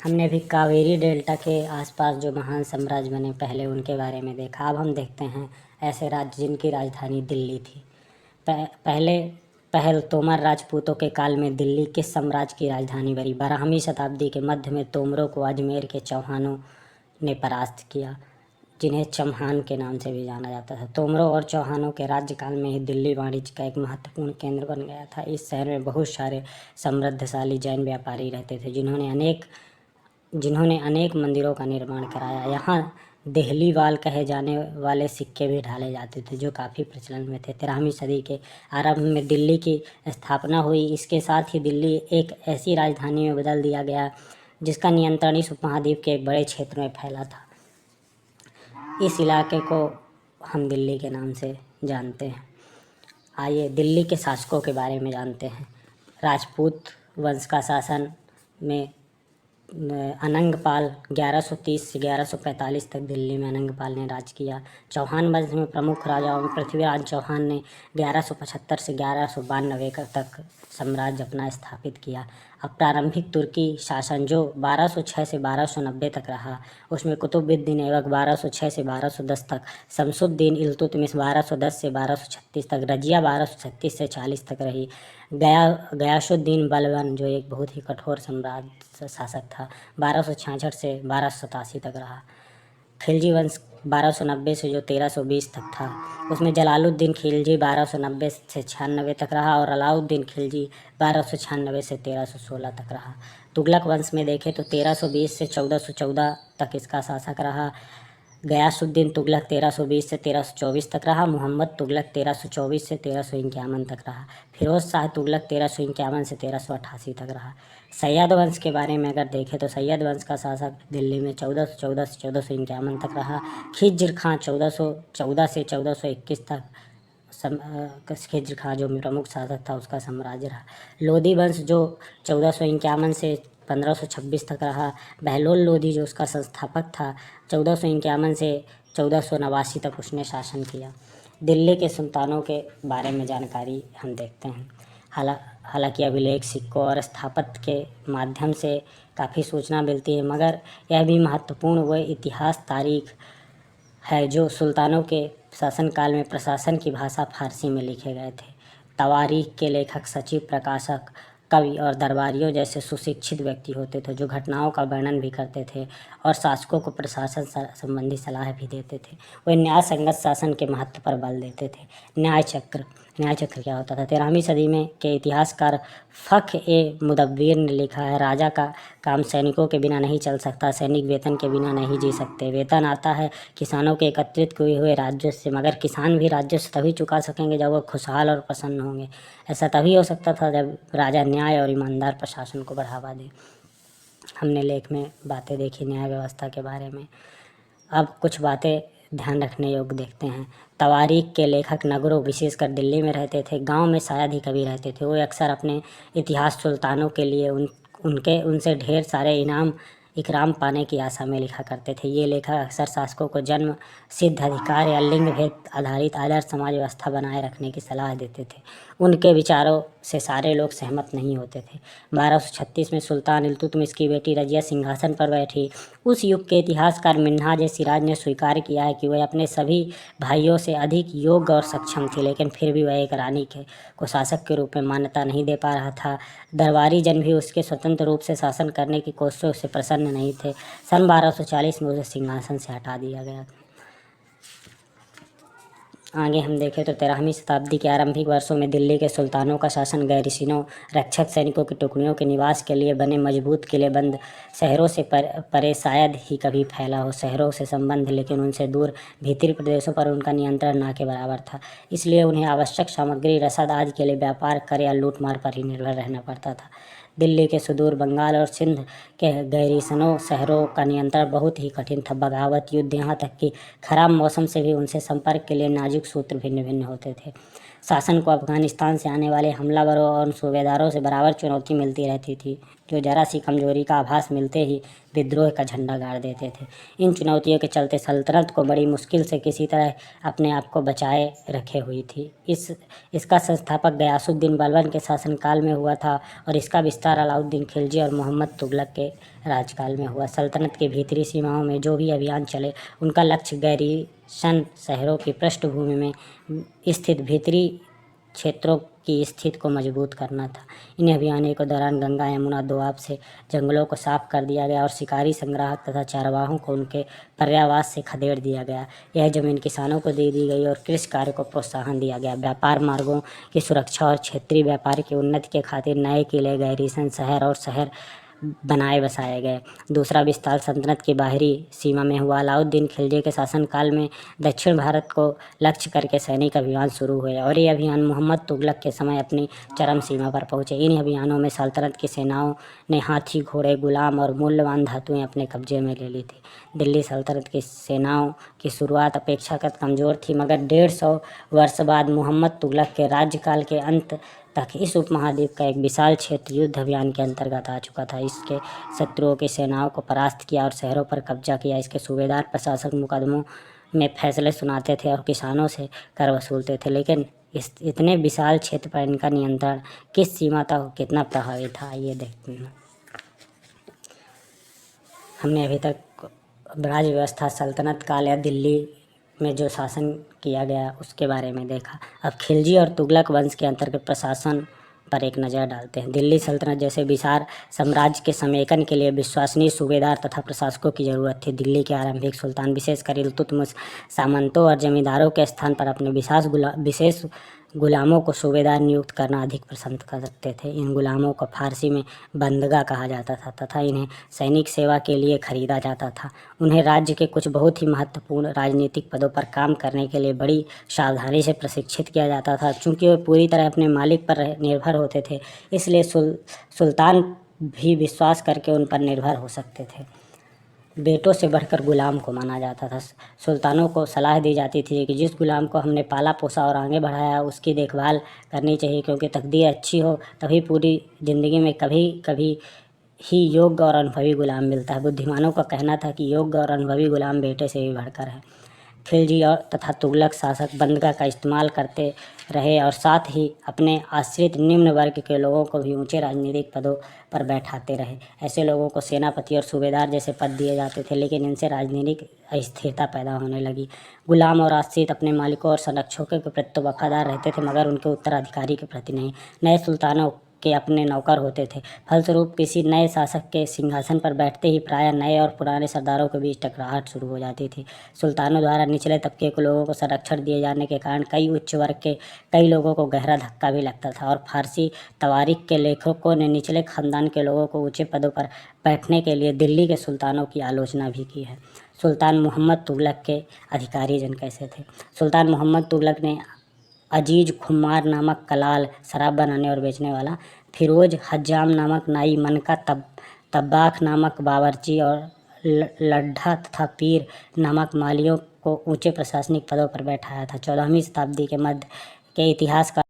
हमने भी कावेरी डेल्टा के आसपास जो महान साम्राज्य बने पहले उनके बारे में देखा। अब हम देखते हैं ऐसे राज्य जिनकी राजधानी दिल्ली थी। पहल तोमर राजपूतों के काल में दिल्ली किस साम्राज्य की राजधानी बनी? 12वीं शताब्दी के मध्य में तोमरों को अजमेर के चौहानों ने परास्त किया, जिन्हें चम्हान के नाम से भी जाना जाता था। तोमरों और चौहानों के राज्यकाल में ही दिल्ली वाणिज्य का एक महत्वपूर्ण केंद्र बन गया था। इस शहर में बहुत सारे समृद्धशाली जैन व्यापारी रहते थे, जिन्होंने अनेक मंदिरों का निर्माण कराया। यहाँ देहलीवाल कहे जाने वाले सिक्के भी ढाले जाते थे, जो काफ़ी प्रचलन में थे। 13वीं सदी के आरंभ में दिल्ली की स्थापना हुई। इसके साथ ही दिल्ली एक ऐसी राजधानी में बदल दिया गया जिसका नियंत्रण इस उपमहाद्वीप के एक बड़े क्षेत्र में फैला था। इस इलाके को हम दिल्ली के नाम से जानते हैं। आइए दिल्ली के शासकों के बारे में जानते हैं। राजपूत वंश का शासन में अनंगपाल 1130 से 1145 तक दिल्ली में अनंगपाल ने राज किया। चौहान वंश में प्रमुख राजाओं में पृथ्वीराज चौहान ने 1175 से 1192 तक साम्राज्य अपना स्थापित किया। अब प्रारंभिक तुर्की शासन जो 1206 से 1290 तक रहा, उसमें कुतुबुद्दीन ऐबक 1206 से 1210 तक, शमसुद्दीन इल्तुतमिश 1210 से 1236 तक, रजिया 1236 से 40 तक रही। गयासुद्दीन बलबन जो एक बहुत ही कठोर शासक था, 1266 से 1287 तक रहा। खिलजी वंश 1290 से जो 1320 तक था, उसमें जलालुद्दीन खिलजी 1290 से 96 तक रहा और अलाउद्दीन खिलजी 1296 से 1316 तक रहा। तुगलक वंश में देखें तो 1320 से 1414 तक इसका शासक रहा। गयासुद्दीन तुगलक 1320 से 1324 तक रहा। मोहम्मद तुगलक 1324 से 1351 तक रहा। फिरोज शाह तुगलक 1351 से 1388 तक रहा। सैयद वंश के बारे में अगर देखें तो सैयद वंश का शासक दिल्ली में 1414 से 1451 तक रहा। खिज्र खां 1414 से 1421 तक खिज्र खां जो प्रमुख शासक था उसका साम्राज्य रहा। लोधी वंश जो 1451 से 1526 तक रहा। बहलोल लोधी जो उसका संस्थापक था, 1451 से 1489 तक उसने शासन किया। दिल्ली के सुल्तानों के बारे में जानकारी हम देखते हैं। हालांकि अभिलेख, सिक्कों और स्थापत्य के माध्यम से काफ़ी सूचना मिलती है, मगर यह भी महत्वपूर्ण व इतिहास तारीख है जो सुल्तानों के शासनकाल में प्रशासन की भाषा फारसी में लिखे गए थे। तवारीख के लेखक, सचिव, प्रकाशक, कवि और दरबारियों जैसे सुशिक्षित व्यक्ति होते थे जो घटनाओं का वर्णन भी करते थे और शासकों को प्रशासन संबंधी सलाह भी देते थे। वे न्याय संगत शासन के महत्व पर बल देते थे। न्याय चक्र क्या होता था? 13वीं सदी में के इतिहासकार फ़ख-ए-मुदव्विर ने लिखा है, राजा का काम सैनिकों के बिना नहीं चल सकता, सैनिक वेतन के बिना नहीं जी सकते। वेतन आता है किसानों के एकत्रित किए हुए राजस्व से, मगर किसान भी राजस्व तभी चुका सकेंगे जब वो खुशहाल और प्रसन्न होंगे। ऐसा तभी हो सकता था जब राजा न्याय और ईमानदार प्रशासन को बढ़ावा दे। हमने लेख में बातें देखी न्याय व्यवस्था के बारे में। अब कुछ बातें ध्यान रखने योग्य देखते हैं। तवारीख के लेखक नगरों, विशेषकर दिल्ली में रहते थे। गांव में शायद ही कभी रहते थे। वो अक्सर अपने इतिहास सुल्तानों के लिए उनसे ढेर सारे इकराम पाने की आशा में लिखा करते थे। ये लेखक अक्सर शासकों को जन्म सिद्ध अधिकार या लिंग भेद आधारित आदर्श समाज व्यवस्था बनाए रखने की सलाह देते थे। उनके विचारों से सारे लोग सहमत नहीं होते थे। 1236 में सुल्तान इल्तुतमिश की बेटी रजिया सिंहासन पर बैठी। उस युग के इतिहासकार मिन्हाज-ए-सिराज ने स्वीकार किया है कि वह अपने सभी भाइयों से अधिक योग्य और सक्षम थी, लेकिन फिर भी वह एक रानी को शासक के रूप में मान्यता नहीं दे पा रहा था। दरबारी जन भी उसके स्वतंत्र रूप से शासन करने की कोशिशों से प्रसन्न नहीं थे। सन 1240 में उसे सिंहासन से हटा दिया गया। आगे हम देखें तो 13वीं शताब्दी के आरंभिक वर्षों में दिल्ली के सुल्तानों का शासन गैरिसिनों, रक्षक सैनिकों की टुकड़ियों के निवास के लिए बने मजबूत किलेबंद शहरों से परे शायद ही कभी फैला हो। शहरों से संबंध लेकिन उनसे दूर भीतरी प्रदेशों पर उनका नियंत्रण ना के बराबर था। इसलिए उन्हें आवश्यक सामग्री, रसद आदि के लिए व्यापार, कर या लूटमार पर ही निर्भर रहना पड़ता था। दिल्ली के सुदूर बंगाल और सिंध के गैरिसनों शहरों का नियंत्रण बहुत ही कठिन था। बगावत, युद्ध, यहाँ तक कि खराब मौसम से भी उनसे संपर्क के लिए नाजुक सूत्र भिन्न भिन्न होते थे। शासन को अफगानिस्तान से आने वाले हमलावरों और सूबेदारों से बराबर चुनौती मिलती रहती थी, जो जरा सी कमजोरी का आभास मिलते ही विद्रोह का झंडा गाड़ देते थे। इन चुनौतियों के चलते सल्तनत को बड़ी मुश्किल से किसी तरह अपने आप को बचाए रखे हुई थी। इसका संस्थापक गयासुद्दीन बलबन के शासनकाल में हुआ था और इसका विस्तार अलाउद्दीन खिलजी और मोहम्मद तुगलक के राजकाल में हुआ। सल्तनत की भीतरी सीमाओं में जो भी अभियान चले, उनका लक्ष्य गैरीसन शहरों की पृष्ठभूमि में स्थित भीतरी क्षेत्रों की स्थिति को मजबूत करना था। इन अभियानों के दौरान गंगा यमुना दोआब से जंगलों को साफ कर दिया गया और शिकारी, संग्राहक तथा चारवाहों को उनके पर्यावास से खदेड़ दिया गया। यह जमीन किसानों को दे दी गई और कृषि कार्य को प्रोत्साहन दिया गया। व्यापार मार्गों की सुरक्षा और क्षेत्रीय व्यापार की उन्नति के खातिर नए किले, गैरीसन शहर और शहर बनाए बसाए गए। दूसरा विस्तार सल्तनत की बाहरी सीमा में हुआ। अलाउद्दीन खिलजी के शासनकाल में दक्षिण भारत को लक्ष्य करके सैनिक अभियान शुरू हुए और ये अभियान मोहम्मद तुगलक के समय अपनी चरम सीमा पर पहुंचे। इन अभियानों में सल्तनत की सेनाओं ने हाथी, घोड़े, गुलाम और मूल्यवान धातुएं अपने कब्जे में ले ली थी। दिल्ली सल्तनत की सेनाओं की शुरुआत अपेक्षाकृत कमज़ोर थी, मगर 150 वर्ष बाद मोहम्मद तुगलक के राज्यकाल के अंत तक इस उपमहाद्वीप का एक विशाल क्षेत्र युद्ध अभियान के अंतर्गत आ चुका था। इसके शत्रुओं की सेनाओं को परास्त किया और शहरों पर कब्जा किया। इसके सूबेदार प्रशासक मुकदमों में फैसले सुनाते थे और किसानों से कर वसूलते थे, लेकिन इतने विशाल क्षेत्र पर इनका नियंत्रण किस सीमा तक कितना प्रभावी था, ये देखते हैं। हमने अभी तक राज्य व्यवस्था, सल्तनत काल या दिल्ली में जो शासन किया गया उसके बारे में देखा। अब खिलजी और तुगलक वंश के अंतर्गत प्रशासन पर एक नज़र डालते हैं। दिल्ली सल्तनत जैसे विशाल साम्राज्य के समेकन के लिए विश्वसनीय सूबेदार तथा प्रशासकों की जरूरत थी। दिल्ली के आरंभिक सुल्तान, विशेषकर इल्तुतमिश, सामंतों और जमींदारों के स्थान पर अपने विशेष गुलामों को सूबेदार नियुक्त करना अधिक पसंद करते थे। इन गुलामों को फारसी में बंदगा कहा जाता था तथा इन्हें सैनिक सेवा के लिए खरीदा जाता था। उन्हें राज्य के कुछ बहुत ही महत्वपूर्ण राजनीतिक पदों पर काम करने के लिए बड़ी सावधानी से प्रशिक्षित किया जाता था। चूँकि वे पूरी तरह अपने मालिक पर निर्भर होते थे, इसलिए सुल्तान भी विश्वास करके उन पर निर्भर हो सकते थे। बेटों से बढ़कर गुलाम को माना जाता था। सुल्तानों को सलाह दी जाती थी कि जिस गुलाम को हमने पाला पोसा और आगे बढ़ाया, उसकी देखभाल करनी चाहिए, क्योंकि तकदीर अच्छी हो तभी पूरी ज़िंदगी में कभी कभी ही योग्य और अनुभवी गुलाम मिलता है। बुद्धिमानों का कहना था कि योग्य और अनुभवी गुलाम बेटे से भी बढ़कर है। खिलजी और तथा तुगलक शासक बंदगा का इस्तेमाल करते रहे और साथ ही अपने आश्रित निम्न वर्ग के लोगों को भी ऊंचे राजनीतिक पदों पर बैठाते रहे। ऐसे लोगों को सेनापति और सूबेदार जैसे पद दिए जाते थे, लेकिन इनसे राजनीतिक अस्थिरता पैदा होने लगी। गुलाम और आश्रित अपने मालिकों और संरक्षकों के प्रति तो वफादार रहते थे, मगर उनके उत्तराधिकारी के प्रति नहीं। नए सुल्तानों के अपने नौकर होते थे। फलस्वरूप किसी नए शासक के सिंहासन पर बैठते ही प्रायः नए और पुराने सरदारों के बीच टकराहट शुरू हो जाती थी। सुल्तानों द्वारा निचले तबके के लोगों को संरक्षण दिए जाने के कारण कई उच्च वर्ग के कई लोगों को गहरा धक्का भी लगता था और फारसी तवारीख के लेखकों ने निचले खानदान के लोगों को ऊंचे पदों पर बैठने के लिए दिल्ली के सुल्तानों की आलोचना भी की है। सुल्तान मोहम्मद तुगलक के अधिकारी जन कैसे थे? सुल्तान मोहम्मद तुगलक ने अजीज खुमार नामक कलाल, शराब बनाने और बेचने वाला, फिरोज हज्जाम नामक नाई, मनका तब्बाख नामक बावर्ची और लड्ढा तथा पीर नामक मालियों को ऊंचे प्रशासनिक पदों पर बैठाया था। 14वीं शताब्दी के मध्य के इतिहास का